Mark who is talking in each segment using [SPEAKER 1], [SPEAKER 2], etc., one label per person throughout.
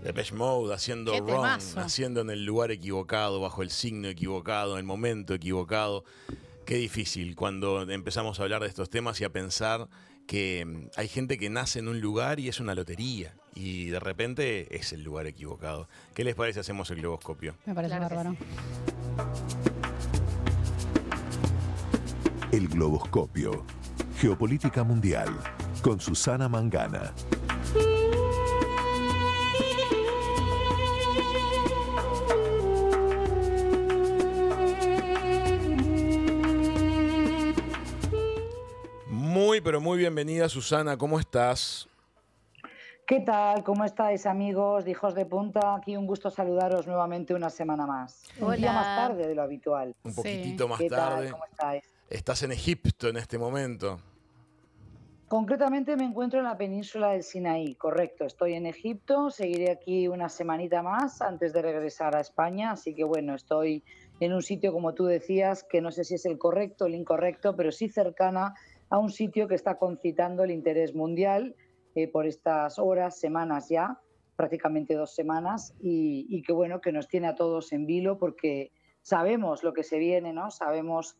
[SPEAKER 1] Depeche Mode haciendo
[SPEAKER 2] Qué
[SPEAKER 1] wrong,
[SPEAKER 2] temazo.
[SPEAKER 1] haciendo en el lugar equivocado, bajo el signo equivocado, en el momento equivocado. Qué difícil cuando empezamos a hablar de estos temas y a pensar que hay gente que nace en un lugar y es una lotería y de repente es el lugar equivocado. ¿Qué les parece si hacemos el globoscopio?
[SPEAKER 3] Me parece
[SPEAKER 2] Claro que
[SPEAKER 3] bárbaro.
[SPEAKER 4] El globoscopio. Geopolítica mundial. Con Susana Mangana.
[SPEAKER 1] Muy, pero muy bienvenida, Susana. ¿Cómo estás?
[SPEAKER 5] ¿Qué tal? ¿Cómo estáis, amigos de Hijos de Punta? Aquí un gusto saludaros nuevamente una semana más. Un día más
[SPEAKER 2] Hola.
[SPEAKER 5] tarde de lo habitual.
[SPEAKER 1] Un
[SPEAKER 3] Sí.
[SPEAKER 1] poquitito más
[SPEAKER 5] ¿Qué
[SPEAKER 1] tarde.
[SPEAKER 5] tal? ¿Cómo estáis?
[SPEAKER 1] Estás en Egipto en este momento.
[SPEAKER 5] Concretamente me encuentro en la península del Sinaí, correcto. Estoy en Egipto, seguiré aquí una semanita más antes de regresar a España, así que bueno, estoy en un sitio, como tú decías, que no sé si es el correcto o el incorrecto, pero sí cercana a un sitio que está concitando el interés mundial por estas horas, semanas ya, prácticamente 2 semanas, y que bueno, que nos tiene a todos en vilo porque sabemos lo que se viene, ¿no? Sabemos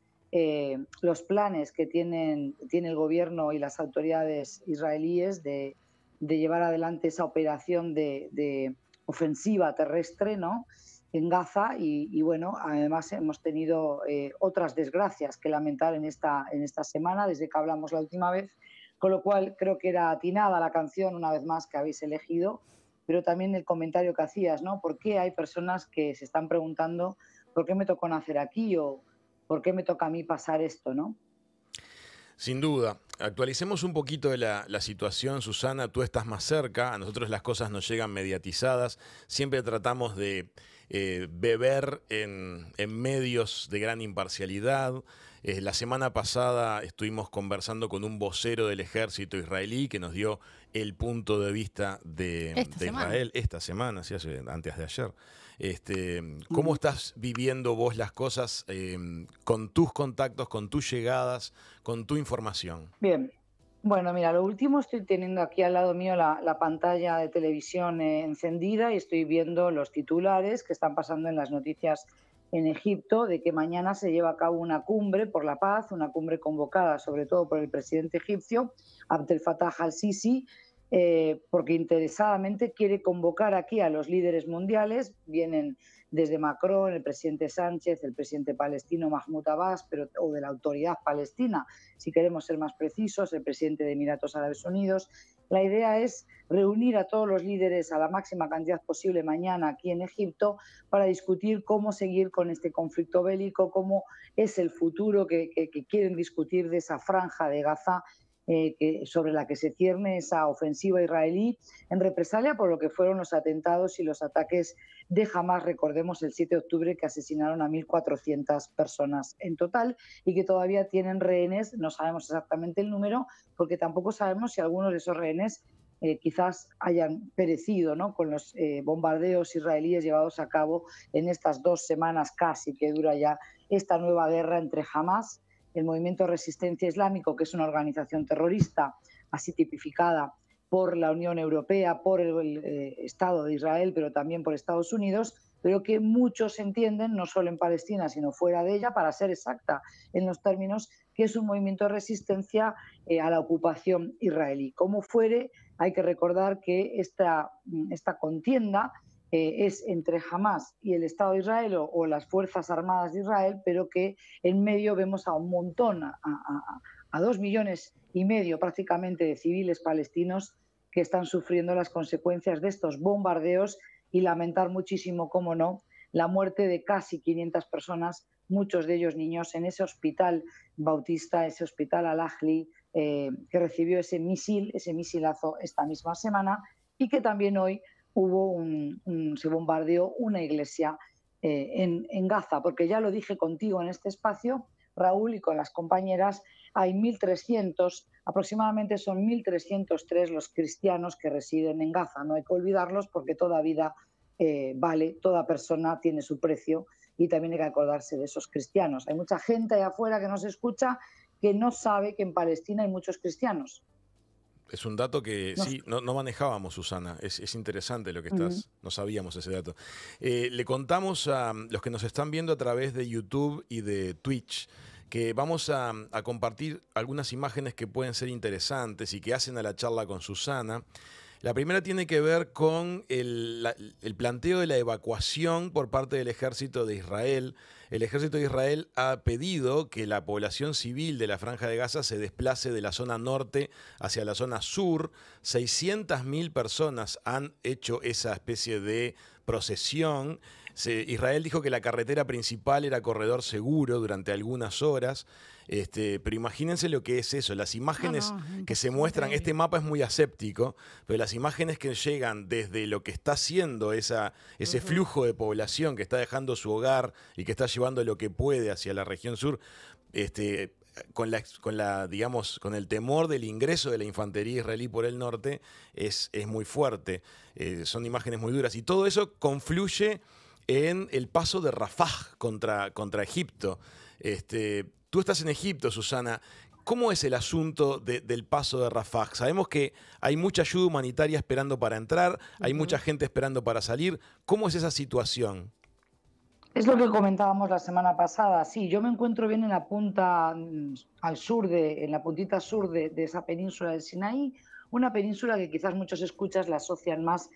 [SPEAKER 5] los planes que tiene el gobierno y las autoridades israelíes de llevar adelante esa operación de ofensiva terrestre, ¿no? En Gaza y bueno, además hemos tenido otras desgracias que lamentar en esta semana desde que hablamos la última vez, con lo cual creo que era atinada la canción una vez más que habéis elegido, pero también el comentario que hacías, ¿no? ¿Por qué hay personas que se están preguntando por qué me tocó nacer aquí o por qué me toca a mí pasar esto, ¿no?
[SPEAKER 1] Sin duda. Actualicemos un poquito de la situación, Susana. Tú estás más cerca, a nosotros las cosas nos llegan mediatizadas. Siempre tratamos de beber en medios de gran imparcialidad. La semana pasada estuvimos conversando con un vocero del ejército israelí que nos dio el punto de vista de Israel esta semana, sí, antes de ayer. ¿Cómo estás viviendo vos las cosas con tus contactos, con tus llegadas, con tu información?
[SPEAKER 5] Bien, bueno, mira, lo último estoy teniendo aquí al lado mío la pantalla de televisión encendida y estoy viendo los titulares que están pasando en las noticias en Egipto de que mañana se lleva a cabo una cumbre por la paz, una cumbre convocada sobre todo por el presidente egipcio, Abdel Fattah al-Sisi, porque interesadamente quiere convocar aquí a los líderes mundiales. Vienen desde Macron, el presidente Sánchez, el presidente palestino Mahmoud Abbas, o de la autoridad palestina, si queremos ser más precisos, el presidente de Emiratos Árabes Unidos. La idea es reunir a todos los líderes a la máxima cantidad posible mañana aquí en Egipto para discutir cómo seguir con este conflicto bélico, cómo es el futuro que quieren discutir de esa franja de Gaza sobre la que se cierne esa ofensiva israelí en represalia por lo que fueron los atentados y los ataques de Hamás, recordemos el 7 de octubre que asesinaron a 1.400 personas en total y que todavía tienen rehenes, no sabemos exactamente el número porque tampoco sabemos si algunos de esos rehenes quizás hayan perecido, ¿no? Con los bombardeos israelíes llevados a cabo en estas 2 semanas casi que dura ya esta nueva guerra entre Hamás, el Movimiento de Resistencia Islámico, que es una organización terrorista, así tipificada por la Unión Europea, por el Estado de Israel, pero también por Estados Unidos, pero que muchos entienden, no solo en Palestina, sino fuera de ella, para ser exacta en los términos, que es un movimiento de resistencia a la ocupación israelí. Como fuere, hay que recordar que esta contienda es entre Hamás y el Estado de Israel o las Fuerzas Armadas de Israel, pero que en medio vemos a un montón, a 2,5 millones prácticamente de civiles palestinos que están sufriendo las consecuencias de estos bombardeos y lamentar muchísimo, cómo no, la muerte de casi 500 personas, muchos de ellos niños, en ese hospital bautista, ese hospital Al-Ahli, que recibió ese misilazo esta misma semana y que también hoy se bombardeó una iglesia en Gaza, porque ya lo dije contigo en este espacio, Raúl, y con las compañeras, hay 1.300, aproximadamente son 1.303 los cristianos que residen en Gaza. No hay que olvidarlos porque toda vida vale, toda persona tiene su precio y también hay que acordarse de esos cristianos. Hay mucha gente allá afuera que nos escucha que no sabe que en Palestina hay muchos cristianos.
[SPEAKER 1] Es un dato que
[SPEAKER 5] No,
[SPEAKER 1] sí, no manejábamos, Susana. Es interesante lo que
[SPEAKER 5] ujú.
[SPEAKER 1] estás, no sabíamos ese dato. Le contamos a los que nos están viendo a través de YouTube y de Twitch que vamos a compartir algunas imágenes que pueden ser interesantes y que hacen a la charla con Susana. La primera tiene que ver con el planteo de la evacuación por parte del ejército de Israel. El ejército de Israel ha pedido que la población civil de la Franja de Gaza se desplace de la zona norte hacia la zona sur. 600.000 personas han hecho esa especie de procesión. Israel dijo que la carretera principal era corredor seguro durante algunas horas. Pero imagínense lo que es eso, las imágenes que se muestran, este mapa es muy aséptico, pero las imágenes que llegan desde lo que está haciendo ese flujo de población que está dejando su hogar y que está llevando lo que puede hacia la región sur, digamos, con el temor del ingreso de la infantería israelí por el norte, es muy fuerte. Son imágenes muy duras. Y todo eso confluye en el paso de Rafah contra Egipto. Tú estás en Egipto, Susana. ¿Cómo es el asunto del paso de Rafah? Sabemos que hay mucha ayuda humanitaria esperando para entrar, hay mucha gente esperando para salir. ¿Cómo es esa situación?
[SPEAKER 5] Es lo que comentábamos la semana pasada. Sí, yo me encuentro bien en la punta al sur, en la puntita sur de esa península del Sinaí, una península que quizás muchos escuchas la asocian más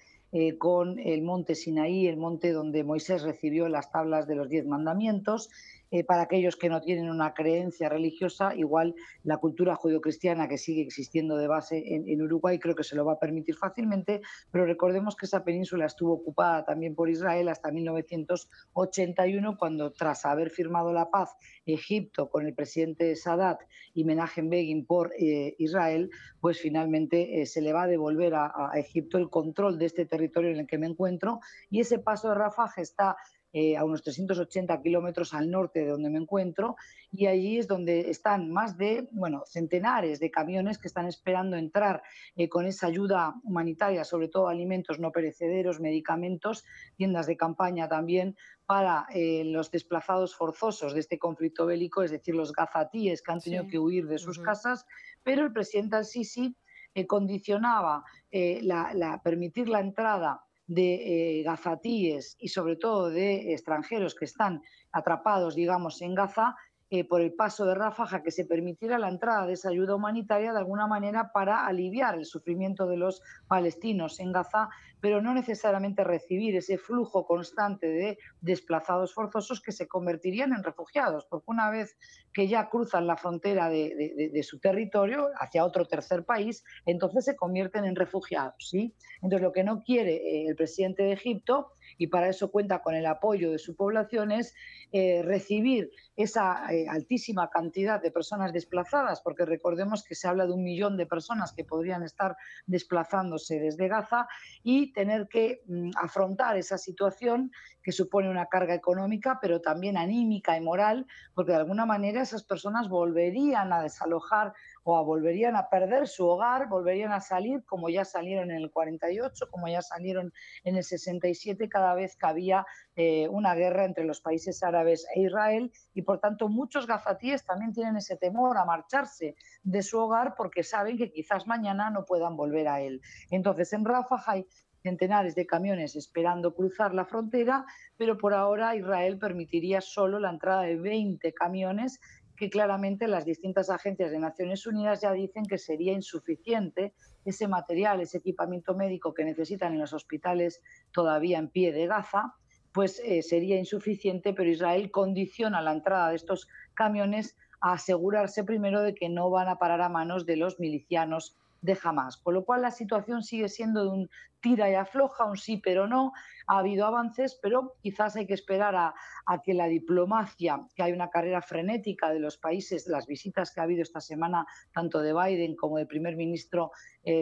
[SPEAKER 5] con el monte Sinaí, el monte donde Moisés recibió las tablas de los 10 mandamientos. Para aquellos que no tienen una creencia religiosa, igual la cultura judeocristiana que sigue existiendo de base en Uruguay creo que se lo va a permitir fácilmente, pero recordemos que esa península estuvo ocupada también por Israel hasta 1981, cuando tras haber firmado la paz Egipto con el presidente Sadat y Menachem Begin por Israel, pues finalmente se le va a devolver a Egipto el control de este territorio en el que me encuentro, y ese paso de Rafah está a unos 380 kilómetros al norte de donde me encuentro, y allí es donde están más de, centenares de camiones que están esperando entrar con esa ayuda humanitaria, sobre todo alimentos no perecederos, medicamentos, tiendas de campaña también, para los desplazados forzosos de este conflicto bélico, es decir, los gazatíes que han tenido que huir de sus casas, pero el presidente al-Sisi condicionaba permitir la entrada de gazatíes y sobre todo de extranjeros que están atrapados, digamos, en Gaza, por el paso de Rafah, a que se permitiera la entrada de esa ayuda humanitaria de alguna manera para aliviar el sufrimiento de los palestinos en Gaza, pero no necesariamente recibir ese flujo constante de desplazados forzosos que se convertirían en refugiados, porque una vez que ya cruzan la frontera de su territorio hacia otro tercer país, entonces se convierten en refugiados, ¿sí? Entonces, lo que no quiere el presidente de Egipto, y para eso cuenta con el apoyo de su población, es recibir esa altísima cantidad de personas desplazadas, porque recordemos que se habla de 1 millón de personas que podrían estar desplazándose desde Gaza, y tener que afrontar esa situación que supone una carga económica, pero también anímica y moral, porque de alguna manera esas personas volverían a desalojar o volverían a perder su hogar, volverían a salir como ya salieron en el 48, como ya salieron en el 67, cada vez que había una guerra entre los países árabes e Israel, y por tanto muchos gazatíes también tienen ese temor a marcharse de su hogar porque saben que quizás mañana no puedan volver a él. Entonces, en Rafah hay centenares de camiones esperando cruzar la frontera, pero por ahora Israel permitiría solo la entrada de 20 camiones, que claramente las distintas agencias de Naciones Unidas ya dicen que sería insuficiente ese material, ese equipamiento médico que necesitan en los hospitales todavía en pie de Gaza, pues sería insuficiente, pero Israel condiciona la entrada de estos camiones a asegurarse primero de que no van a parar a manos de los milicianos de Hamás. Con lo cual la situación sigue siendo de un tira y afloja, un sí pero no. Ha habido avances, pero quizás hay que esperar a que la diplomacia, que hay una carrera frenética de los países, las visitas que ha habido esta semana, tanto de Biden como del primer ministro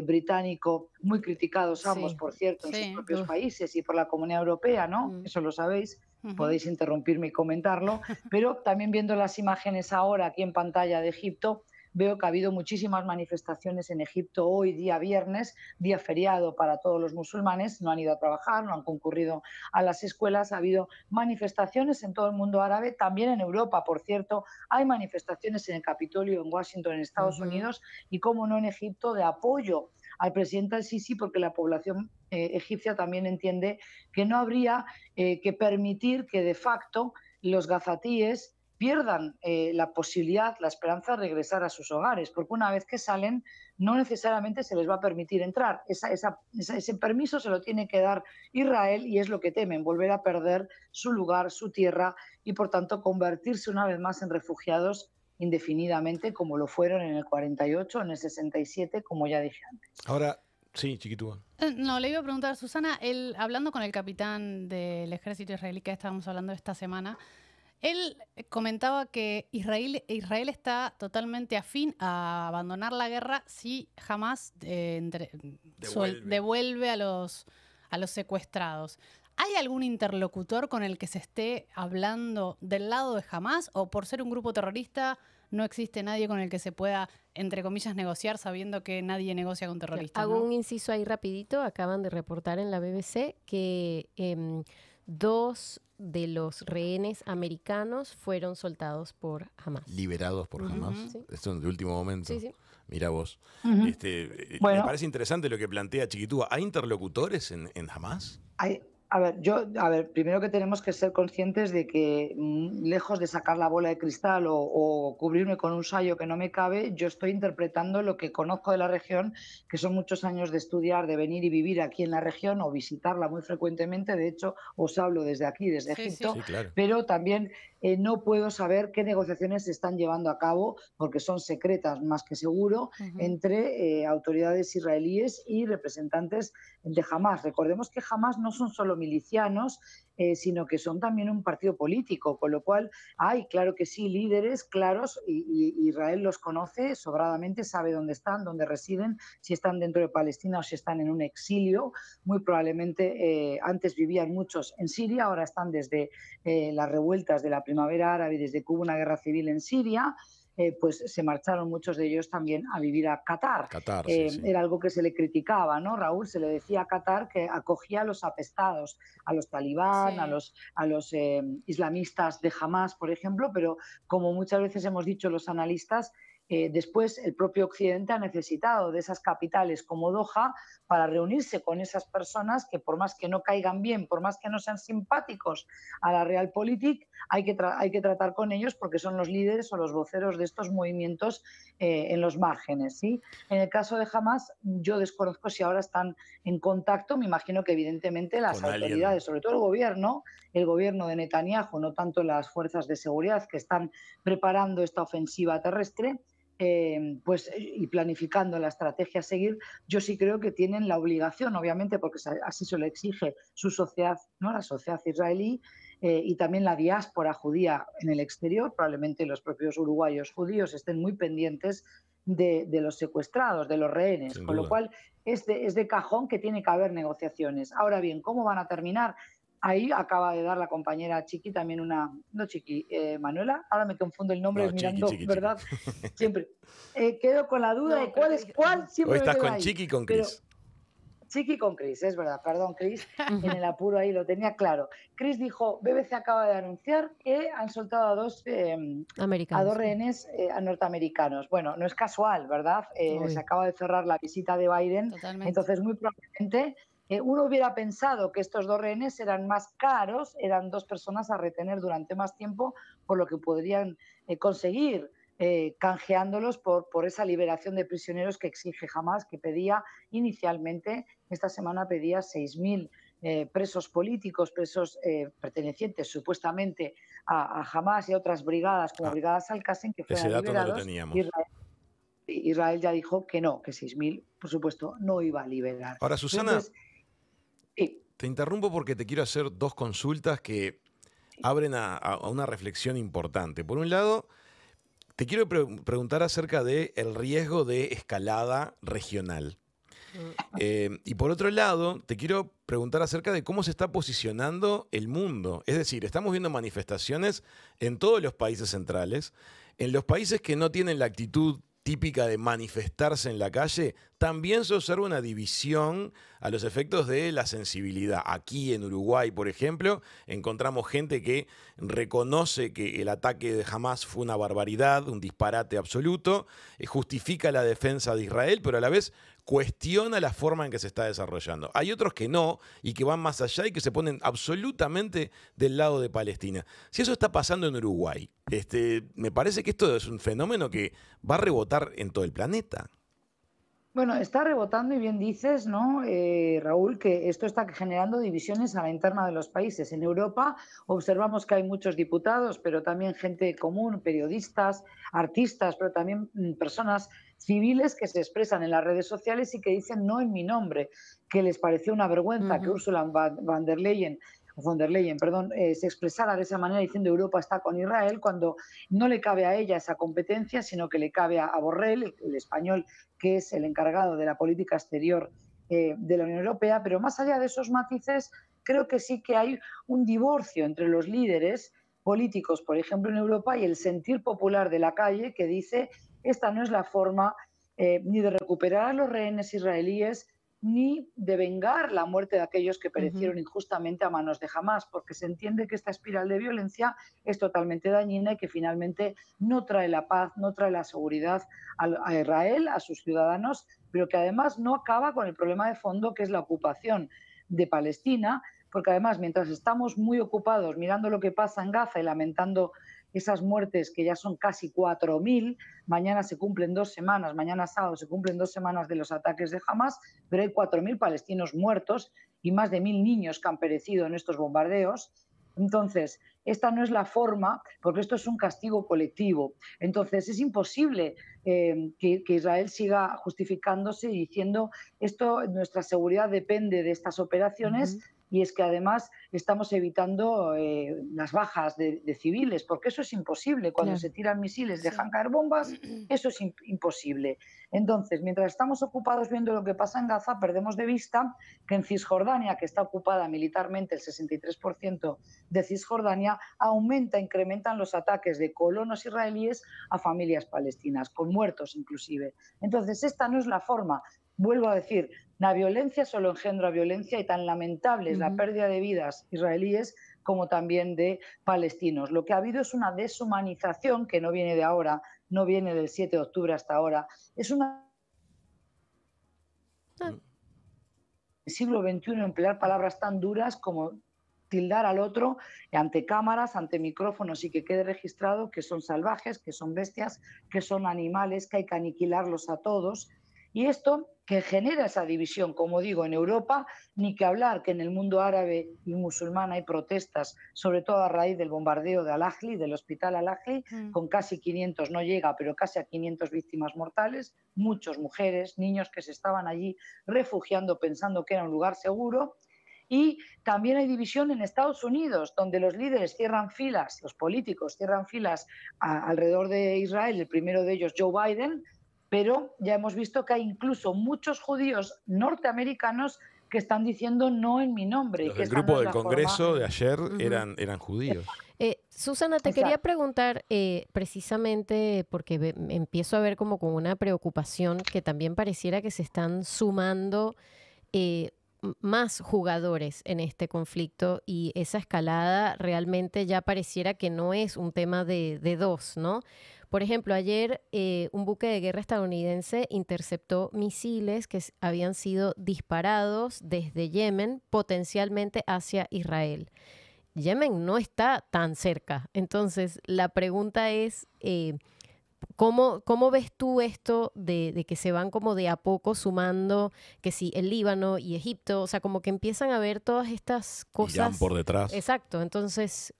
[SPEAKER 5] británico, muy criticados ambos, por cierto, en sus propios países y por la Comunidad Europea, ¿no? Eso lo sabéis. Podéis interrumpirme y comentarlo, pero también viendo las imágenes ahora aquí en pantalla de Egipto, veo que ha habido muchísimas manifestaciones en Egipto hoy, día viernes, día feriado para todos los musulmanes, no han ido a trabajar, no han concurrido a las escuelas, ha habido manifestaciones en todo el mundo árabe, también en Europa, por cierto, hay manifestaciones en el Capitolio en Washington, en Estados Unidos, y cómo no en Egipto, de apoyo al presidente al-Sisi, porque la población egipcia también entiende que no habría que permitir que de facto los gazatíes pierdan la posibilidad, la esperanza de regresar a sus hogares, porque una vez que salen no necesariamente se les va a permitir entrar. Ese permiso se lo tiene que dar Israel y es lo que temen, volver a perder su lugar, su tierra y por tanto convertirse una vez más en refugiados indefinidamente, como lo fueron en el 48, en el 67, como ya dije antes.
[SPEAKER 1] Ahora, sí, Chiquitúa.
[SPEAKER 2] No, le iba a preguntar a Susana, hablando con el capitán del ejército israelí que estábamos hablando esta semana, él comentaba que Israel está totalmente afín a abandonar la guerra si Hamás devuelve a los secuestrados. ¿Hay algún interlocutor con el que se esté hablando del lado de Hamás o por ser un grupo terrorista no existe nadie con el que se pueda, entre comillas, negociar sabiendo que nadie negocia con terroristas?
[SPEAKER 3] Hago
[SPEAKER 2] ¿no?
[SPEAKER 3] un inciso ahí rapidito. Acaban de reportar en la BBC que 2 de los rehenes americanos fueron soltados por Hamás.
[SPEAKER 1] Liberados por Hamás.
[SPEAKER 3] Sí.
[SPEAKER 1] Esto es de último momento.
[SPEAKER 3] Sí, sí.
[SPEAKER 1] Mira vos.
[SPEAKER 5] Ujú.
[SPEAKER 1] Me parece interesante lo que plantea Chiquitúa. ¿Hay interlocutores en Hamás?
[SPEAKER 5] A ver, primero que tenemos que ser conscientes de que lejos de sacar la bola de cristal o cubrirme con un sayo que no me cabe, yo estoy interpretando lo que conozco de la región, que son muchos años de estudiar, de venir y vivir aquí en la región o visitarla muy frecuentemente. De hecho, os hablo desde aquí, desde Egipto,
[SPEAKER 1] Sí, claro.
[SPEAKER 5] pero también no puedo saber qué negociaciones se están llevando a cabo, porque son secretas más que seguro, entre autoridades israelíes y representantes de Hamás. Recordemos que Hamás no son solo milicianos, sino que son también un partido político, con lo cual hay, claro que sí, líderes claros, y Israel los conoce sobradamente, sabe dónde están, dónde residen, si están dentro de Palestina o si están en un exilio. Muy probablemente antes vivían muchos en Siria, ahora están desde las revueltas de la primavera árabe, desde que hubo una guerra civil en Siria. Pues se marcharon muchos de ellos también a vivir a Qatar.
[SPEAKER 1] Sí.
[SPEAKER 5] Era algo que se le criticaba, ¿no, Raúl? Se le decía a Qatar que acogía a los apestados, a los talibán,
[SPEAKER 2] Sí.
[SPEAKER 5] a los islamistas de Hamás, por ejemplo, pero como muchas veces hemos dicho los analistas, después el propio Occidente ha necesitado de esas capitales como Doha para reunirse con esas personas que, por más que no caigan bien, por más que no sean simpáticos a la Realpolitik, hay que tratar con ellos porque son los líderes o los voceros de estos movimientos en los márgenes, ¿sí? En el caso de Hamás, yo desconozco si ahora están en contacto. Me imagino que evidentemente las autoridades, sobre todo el gobierno de Netanyahu, no tanto las fuerzas de seguridad que están preparando esta ofensiva terrestre, y planificando la estrategia a seguir, yo sí creo que tienen la obligación, obviamente, porque así se lo exige su sociedad, ¿no? La sociedad israelí, y también la diáspora judía en el exterior. Probablemente los propios uruguayos judíos estén muy pendientes de los secuestrados, de los rehenes, con lo cual es de cajón que tiene que haber negociaciones. Ahora bien, ¿cómo van a terminar? Ahí acaba de dar la compañera Chiqui también Manuela, ahora me confundo el nombre mirando,
[SPEAKER 1] Chiqui.
[SPEAKER 5] ¿verdad? Siempre. Quedo con la duda de cuál es cuál. Siempre
[SPEAKER 1] Hoy estás con
[SPEAKER 5] ahí.
[SPEAKER 1] Chiqui y con Cris.
[SPEAKER 5] Chiqui con Cris, es verdad, perdón, Cris, en el apuro ahí lo tenía claro. Cris dijo, BBC acaba de anunciar que han soltado a dos rehenes norteamericanos. Bueno, no es casual, ¿verdad? Se acaba de cerrar la visita de Biden.
[SPEAKER 2] Totalmente.
[SPEAKER 5] Entonces muy probablemente uno hubiera pensado que estos dos rehenes eran más caros, eran dos personas a retener durante más tiempo, por lo que podrían conseguir canjeándolos por esa liberación de prisioneros que exige Hamás, que pedía inicialmente, esta semana pedía 6.000 presos políticos, presos pertenecientes supuestamente a Hamás y a otras brigadas, como brigadas Al-Qassem, que fueran liberados.
[SPEAKER 1] No lo teníamos.
[SPEAKER 5] Israel ya dijo que no, que 6.000, por supuesto, no iba a liberar.
[SPEAKER 1] Ahora, Susana, te interrumpo porque te quiero hacer 2 consultas que abren a una reflexión importante. Por un lado, te quiero preguntar acerca del riesgo de escalada regional. Y por otro lado, te quiero preguntar acerca de cómo se está posicionando el mundo. Es decir, estamos viendo manifestaciones en todos los países centrales, en los países que no tienen la actitud típica de manifestarse en la calle, también se observa una división a los efectos de la sensibilidad. Aquí en Uruguay, por ejemplo, encontramos gente que reconoce que el ataque de Hamás fue una barbaridad, un disparate absoluto, justifica la defensa de Israel, pero a la vez cuestiona la forma en que se está desarrollando. Hay otros que no, y que van más allá y que se ponen absolutamente del lado de Palestina. Si eso está pasando en Uruguay, me parece que esto es un fenómeno que va a rebotar en todo el planeta.
[SPEAKER 5] Bueno, está rebotando y bien dices, ¿no, Raúl, que esto está generando divisiones a la interna de los países. En Europa observamos que hay muchos diputados, pero también gente común, periodistas, artistas, pero también personas civiles que se expresan en las redes sociales y que dicen no en mi nombre, que les pareció una vergüenza que Ursula von der Leyen, se expresara de esa manera diciendo Europa está con Israel, cuando no le cabe a ella esa competencia, sino que le cabe a Borrell, el español, que es el encargado de la política exterior de la Unión Europea. Pero más allá de esos matices, creo que sí que hay un divorcio entre los líderes políticos, por ejemplo, en Europa, y el sentir popular de la calle que dice esta no es la forma ni de recuperar a los rehenes israelíes, ni de vengar la muerte de aquellos que perecieron injustamente a manos de Hamás, porque se entiende que esta espiral de violencia es totalmente dañina y que finalmente no trae la paz, no trae la seguridad a Israel, a sus ciudadanos, pero que además no acaba con el problema de fondo, que es la ocupación de Palestina, porque además mientras estamos muy ocupados mirando lo que pasa en Gaza y lamentando esas muertes que ya son casi 4.000, mañana se cumplen 2 semanas, mañana sábado se cumplen 2 semanas de los ataques de Hamás, pero hay 4.000 palestinos muertos y más de 1.000 niños que han perecido en estos bombardeos. Entonces, esta no es la forma, porque esto es un castigo colectivo. Entonces, es imposible que Israel siga justificándose y diciendo esto, nuestra seguridad depende de estas operaciones. Y es que además estamos evitando las bajas de civiles, porque eso es imposible. Cuando se tiran misiles, dejan caer bombas, eso es imposible. Entonces, mientras estamos ocupados viendo lo que pasa en Gaza, perdemos de vista que en Cisjordania, que está ocupada militarmente el 63% de Cisjordania, incrementan los ataques de colonos israelíes a familias palestinas, con muertos inclusive. Entonces, esta no es la forma. Vuelvo a decir, la violencia solo engendra violencia y tan lamentable es la pérdida de vidas israelíes como también de palestinos. Lo que ha habido es una deshumanización que no viene de ahora, no viene del 7 de octubre hasta ahora. Es una... En el siglo XXI emplear palabras tan duras como tildar al otro ante cámaras, ante micrófonos y que quede registrado que son salvajes, que son bestias, que son animales, que hay que aniquilarlos a todos. Y esto que genera esa división, como digo, en Europa, ni que hablar que en el mundo árabe y musulmán hay protestas, sobre todo a raíz del bombardeo de Al-Ahli, del hospital Al-Ahli, con casi 500, no llega, pero casi a 500 víctimas mortales, muchas mujeres, niños que se estaban allí refugiando pensando que era un lugar seguro. Y también hay división en Estados Unidos, donde los líderes cierran filas, los políticos cierran filas alrededor de Israel, el primero de ellos Joe Biden, pero ya hemos visto que hay incluso muchos judíos norteamericanos que están diciendo no en mi nombre.
[SPEAKER 1] Los del grupo del Congreso de ayer eran judíos.
[SPEAKER 3] Susana, te quería preguntar precisamente porque empiezo a ver como con una preocupación que también pareciera que se están sumando más jugadores en este conflicto y esa escalada realmente ya pareciera que no es un tema de dos, ¿no? Por ejemplo, ayer un buque de guerra estadounidense interceptó misiles que habían sido disparados desde Yemen potencialmente hacia Israel. Yemen no está tan cerca. Entonces, la pregunta es, ¿cómo ves tú esto de que se van como de a poco sumando, que sí, el Líbano y Egipto, o sea, como que empiezan a ver todas estas cosas?
[SPEAKER 1] Irán por detrás.
[SPEAKER 3] Exacto, entonces,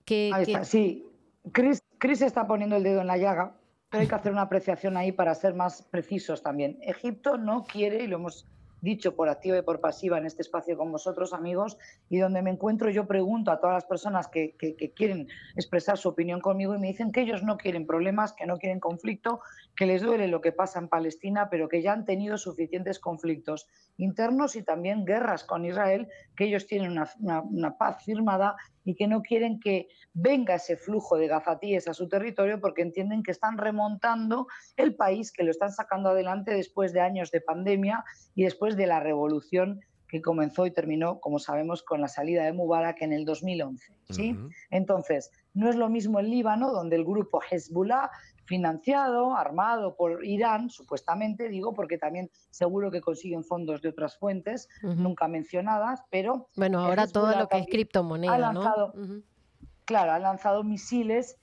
[SPEAKER 5] sí, Chris está poniendo el dedo en la llaga, pero hay que hacer una apreciación ahí para ser más precisos también. Egipto no quiere, y lo hemos dicho por activa y por pasiva en este espacio con vosotros, amigos, y donde me encuentro yo pregunto a todas las personas que quieren expresar su opinión conmigo y me dicen que ellos no quieren problemas, que no quieren conflicto, que les duele lo que pasa en Palestina, pero que ya han tenido suficientes conflictos internos y también guerras con Israel, que ellos tienen una paz firmada y que no quieren que venga ese flujo de gazatíes a su territorio porque entienden que están remontando el país, que lo están sacando adelante después de años de pandemia y después de la revolución que comenzó y terminó, como sabemos, con la salida de Mubarak en el 2011. ¿Sí? Entonces, no es lo mismo el Líbano, donde el grupo Hezbollah, financiado, armado por Irán, supuestamente, digo, porque también seguro que consiguen fondos de otras fuentes, nunca mencionadas, pero...
[SPEAKER 3] Bueno, ahora todo lo que es criptomoneda, ¿no?
[SPEAKER 5] Claro, han lanzado misiles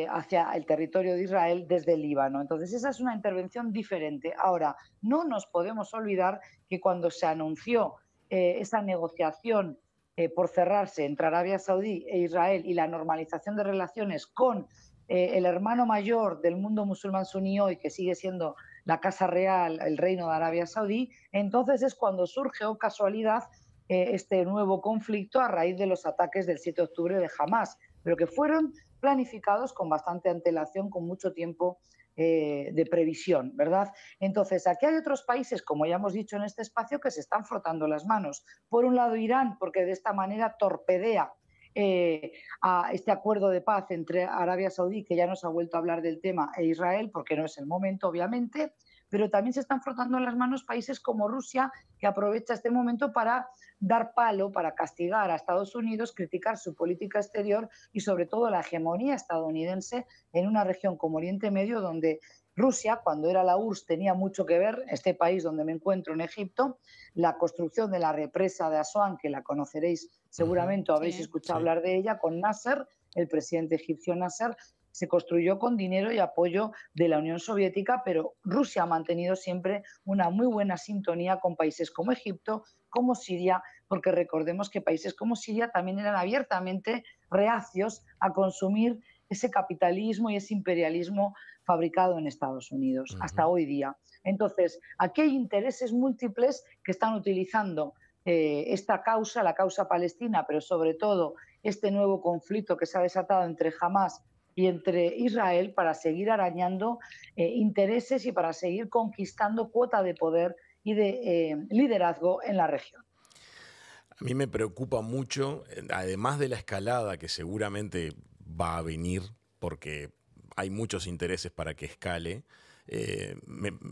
[SPEAKER 5] hacia el territorio de Israel desde el Líbano. Entonces, esa es una intervención diferente. Ahora, no nos podemos olvidar que cuando se anunció esa negociación por cerrarse entre Arabia Saudí e Israel y la normalización de relaciones con el hermano mayor del mundo musulmán suní hoy, que sigue siendo la Casa Real, el Reino de Arabia Saudí, entonces es cuando surge, oh casualidad, este nuevo conflicto a raíz de los ataques del 7 de octubre de Hamás, pero que fueron planificados con bastante antelación, con mucho tiempo de previsión, ¿verdad? Entonces, aquí hay otros países, como ya hemos dicho en este espacio, que se están frotando las manos. Por un lado, Irán, porque de esta manera torpedea a este acuerdo de paz entre Arabia Saudí, que ya nos ha vuelto a hablar del tema, e Israel, porque no es el momento, obviamente, pero también se están frotando las manos países como Rusia, que aprovecha este momento para dar palo, para castigar a Estados Unidos, criticar su política exterior y sobre todo la hegemonía estadounidense en una región como Oriente Medio, donde Rusia, cuando era la URSS, tenía mucho que ver, este país donde me encuentro en Egipto, la construcción de la represa de Asuán, que la conoceréis seguramente, o habréis escuchado hablar de ella, con Nasser, el presidente egipcio Nasser, se construyó con dinero y apoyo de la Unión Soviética, pero Rusia ha mantenido siempre una muy buena sintonía con países como Egipto, como Siria, porque recordemos que países como Siria también eran abiertamente reacios a consumir ese capitalismo y ese imperialismo fabricado en Estados Unidos, hasta hoy día. Entonces, aquí hay intereses múltiples que están utilizando esta causa, la causa palestina, pero sobre todo este nuevo conflicto que se ha desatado entre Hamás y entre Israel para seguir arañando intereses y para seguir conquistando cuota de poder y de liderazgo en la región.
[SPEAKER 1] A mí me preocupa mucho, además de la escalada que seguramente va a venir, porque hay muchos intereses para que escale,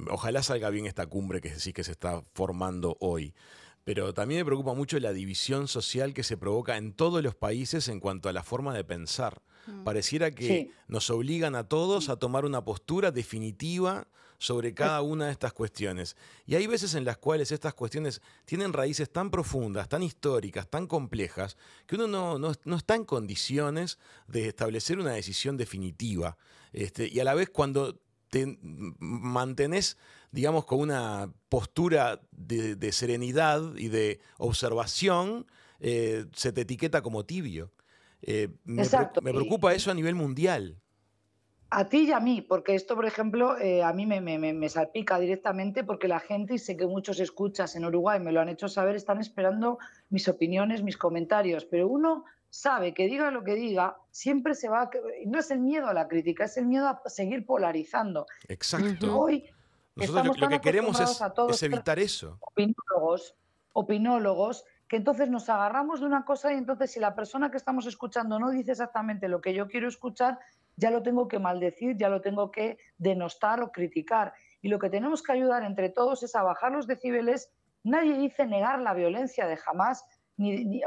[SPEAKER 1] ojalá salga bien esta cumbre que sí que se está formando hoy. Pero también me preocupa mucho la división social que se provoca en todos los países en cuanto a la forma de pensar. Pareciera que nos obligan a todos a tomar una postura definitiva sobre cada una de estas cuestiones. Y hay veces en las cuales estas cuestiones tienen raíces tan profundas, tan históricas, tan complejas, que uno no está en condiciones de establecer una decisión definitiva. Y a la vez cuando te mantenés, digamos, con una postura de serenidad y de observación, se te etiqueta como tibio. Me preocupa eso a nivel mundial.
[SPEAKER 5] A ti y a mí, porque esto, por ejemplo, a mí me salpica directamente porque la gente, y sé que muchos escuchas en Uruguay me lo han hecho saber, están esperando mis opiniones, mis comentarios, pero uno sabe que diga lo que diga, siempre se va... No es el miedo a la crítica, es el miedo a seguir polarizando.
[SPEAKER 1] Exacto.
[SPEAKER 5] Hoy
[SPEAKER 1] nosotros lo que queremos es evitar eso.
[SPEAKER 5] Opinólogos, que entonces nos agarramos de una cosa y entonces si la persona que estamos escuchando no dice exactamente lo que yo quiero escuchar, ya lo tengo que maldecir, ya lo tengo que denostar o criticar. Y lo que tenemos que ayudar entre todos es a bajar los decibeles. Nadie dice negar la violencia de Hamás,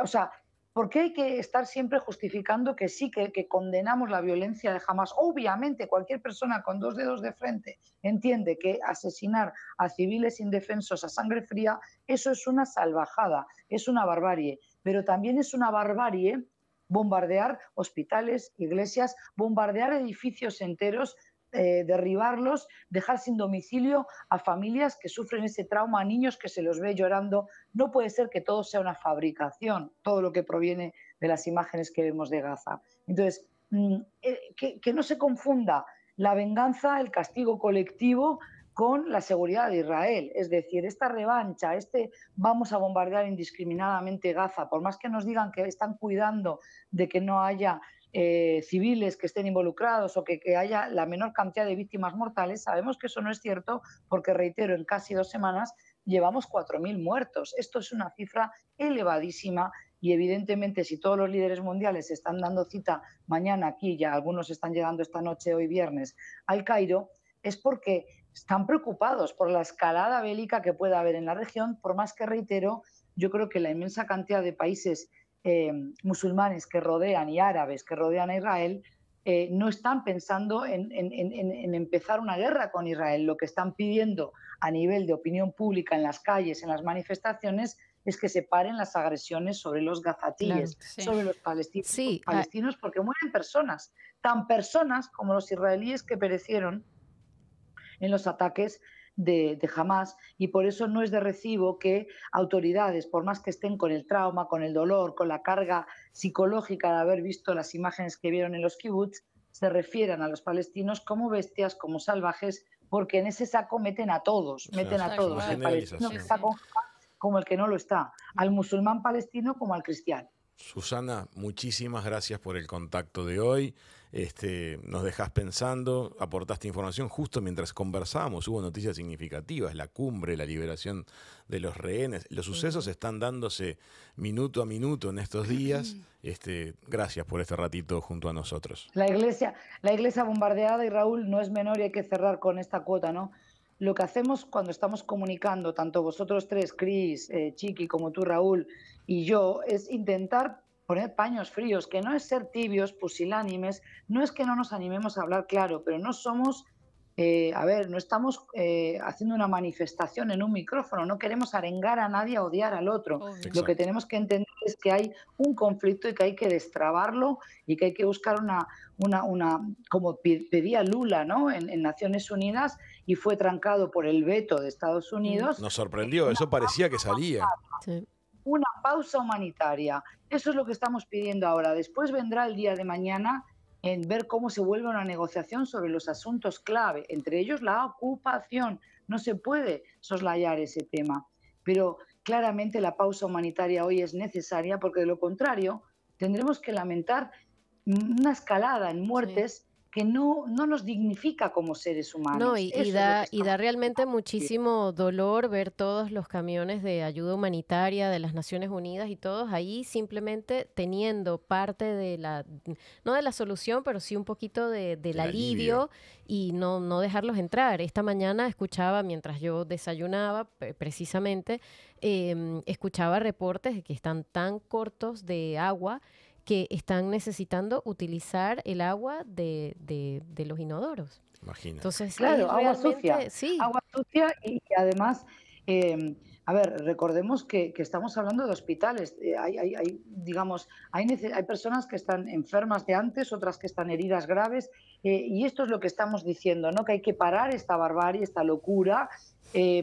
[SPEAKER 5] o sea, ¿por qué hay que estar siempre justificando que sí, que condenamos la violencia de Hamás? Obviamente, cualquier persona con dos dedos de frente entiende que asesinar a civiles indefensos a sangre fría, eso es una salvajada, es una barbarie. Pero también es una barbarie bombardear hospitales, iglesias, bombardear edificios enteros, derribarlos, dejar sin domicilio a familias que sufren ese trauma, a niños que se los ve llorando. No puede ser que todo sea una fabricación, todo lo que proviene de las imágenes que vemos de Gaza. Entonces, que no se confunda la venganza, el castigo colectivo con la seguridad de Israel. Es decir, esta revancha, vamos a bombardear indiscriminadamente Gaza, por más que nos digan que están cuidando de que no haya civiles que estén involucrados o que haya la menor cantidad de víctimas mortales, sabemos que eso no es cierto porque, reitero, en casi 2 semanas llevamos 4.000 muertos. Esto es una cifra elevadísima y evidentemente si todos los líderes mundiales se están dando cita mañana aquí, ya algunos están llegando esta noche, hoy viernes, al Cairo, es porque están preocupados por la escalada bélica que pueda haber en la región, por más que, reitero, yo creo que la inmensa cantidad de países musulmanes que rodean y árabes que rodean a Israel no están pensando en empezar una guerra con Israel. Lo que están pidiendo a nivel de opinión pública en las calles, en las manifestaciones, es que se paren las agresiones sobre los gazatíes,
[SPEAKER 3] Claro,
[SPEAKER 2] sí.
[SPEAKER 5] sobre los palestinos,
[SPEAKER 3] sí,
[SPEAKER 5] porque mueren personas, tan personas como los israelíes que perecieron en los ataques de Hamás, y por eso no es de recibo que autoridades, por más que estén con el trauma, con el dolor, con la carga psicológica de haber visto las imágenes que vieron en los kibbutz, se refieran a los palestinos como bestias, como salvajes, porque en ese saco meten a todos, meten a todos, al palestino que está con Hamás como el que no lo está, al musulmán palestino como al cristiano.
[SPEAKER 1] Susana, muchísimas gracias por el contacto de hoy. Nos dejás pensando, aportaste información justo mientras conversábamos. Hubo noticias significativas, la cumbre, la liberación de los rehenes. Los sucesos están dándose minuto a minuto en estos días. Gracias por este ratito junto a nosotros.
[SPEAKER 5] La iglesia bombardeada, y Raúl, no es menor y hay que cerrar con esta cuota, ¿no? Lo que hacemos cuando estamos comunicando, tanto vosotros tres, Cris, Chiqui, como tú, Raúl, y yo, es intentar poner paños fríos, que no es ser tibios, pusilánimes, no es que no nos animemos a hablar claro, pero no somos, no estamos haciendo una manifestación en un micrófono, no queremos arengar a nadie a odiar al otro.
[SPEAKER 2] Obvio.
[SPEAKER 5] Lo que tenemos que entender es que hay un conflicto y que hay que destrabarlo y que hay que buscar como pedía Lula, ¿no? en Naciones Unidas, y fue trancado por el veto de Estados Unidos.
[SPEAKER 1] Nos sorprendió, eso parecía que salía.
[SPEAKER 3] sí.
[SPEAKER 5] Una pausa humanitaria. Eso es lo que estamos pidiendo ahora. Después vendrá el día de mañana en ver cómo se vuelve una negociación sobre los asuntos clave, entre ellos la ocupación. No se puede soslayar ese tema, pero claramente la pausa humanitaria hoy es necesaria, porque de lo contrario tendremos que lamentar una escalada en muertes que no nos dignifica como seres humanos.
[SPEAKER 3] No, y da realmente muchísimo dolor ver todos los camiones de ayuda humanitaria de las Naciones Unidas y todos ahí simplemente teniendo parte de no de la solución, pero sí un poquito del alivio, y no dejarlos entrar. Esta mañana escuchaba, mientras yo desayunaba, precisamente, escuchaba reportes de que están tan cortos de agua que están necesitando utilizar el agua de los inodoros.
[SPEAKER 1] Imagina.
[SPEAKER 3] Entonces,
[SPEAKER 5] claro, agua sucia.
[SPEAKER 3] Sí.
[SPEAKER 5] Agua sucia y además, recordemos que estamos hablando de hospitales. Hay personas que están enfermas de antes, otras que están heridas graves, y esto es lo que estamos diciendo, ¿no? Que hay que parar esta barbarie, esta locura,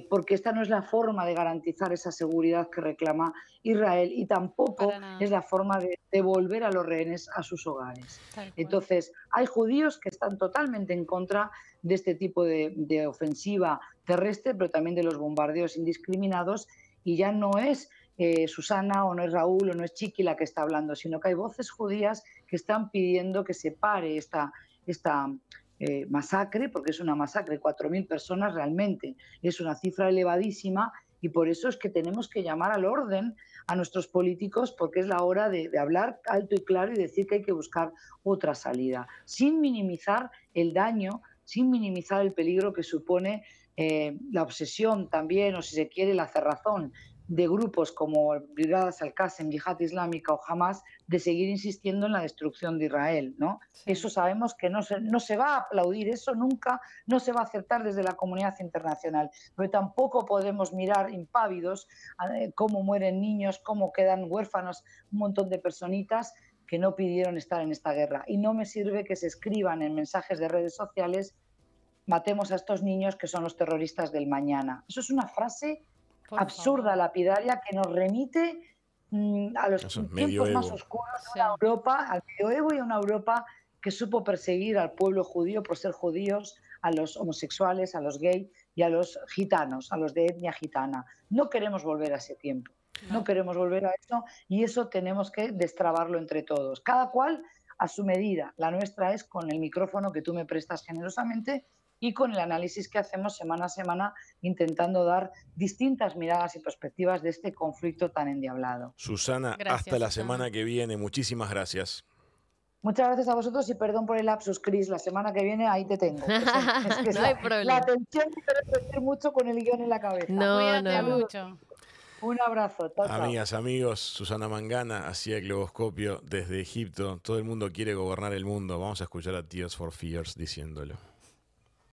[SPEAKER 5] porque esta no es la forma de garantizar esa seguridad que reclama Israel, y tampoco es la forma de devolver a los rehenes a sus hogares. Entonces, hay judíos que están totalmente en contra de este tipo de ofensiva terrestre, pero también de los bombardeos indiscriminados, y ya no es Susana o no es Raúl o no es Chiqui la que está hablando, sino que hay voces judías que están pidiendo que se pare esta masacre, porque es una masacre, 4.000 personas realmente, es una cifra elevadísima, y por eso es que tenemos que llamar al orden a nuestros políticos, porque es la hora de hablar alto y claro y decir que hay que buscar otra salida, sin minimizar el daño, sin minimizar el peligro que supone la obsesión también, o si se quiere, la cerrazón de grupos como Brigadas Al-Qassem, Yihad Islámica o Hamas, de seguir insistiendo en la destrucción de Israel, ¿no? Sí. Eso sabemos que no se va a aplaudir, eso nunca no se va a aceptar desde la comunidad internacional, pero tampoco podemos mirar impávidos cómo mueren niños, cómo quedan huérfanos un montón de personitas que no pidieron estar en esta guerra. Y no me sirve que se escriban en mensajes de redes sociales: matemos a estos niños que son los terroristas del mañana. Eso es una frase absurda, lapidaria, que nos remite a los tiempos más oscuros de una Europa, al medioevo, y a una Europa que supo perseguir al pueblo judío por ser judíos, a los homosexuales, a los gays y a los gitanos, a los de etnia gitana. No queremos volver a ese tiempo, no queremos volver a eso, y eso tenemos que destrabarlo entre todos, cada cual a su medida. La nuestra es con el micrófono que tú me prestas generosamente y con el análisis que hacemos semana a semana, intentando dar distintas miradas y perspectivas de este conflicto tan endiablado.
[SPEAKER 1] Susana,
[SPEAKER 2] Gracias,
[SPEAKER 1] hasta la
[SPEAKER 2] Susana.
[SPEAKER 1] semana que viene. Muchísimas gracias.
[SPEAKER 5] Muchas gracias a vosotros y perdón por el lapsus, Cris. La semana que viene ahí te tengo.
[SPEAKER 3] No hay problema.
[SPEAKER 5] La atención me quiere repetir mucho con el guión en la cabeza.
[SPEAKER 3] No,
[SPEAKER 2] Cuídate
[SPEAKER 3] no.
[SPEAKER 2] mucho.
[SPEAKER 5] Un abrazo. Chao, chao.
[SPEAKER 1] Amigas, amigos, Susana Mangana hacía Globoscopio desde Egipto. Todo el mundo quiere gobernar el mundo. Vamos a escuchar a Tears for Fears diciéndolo.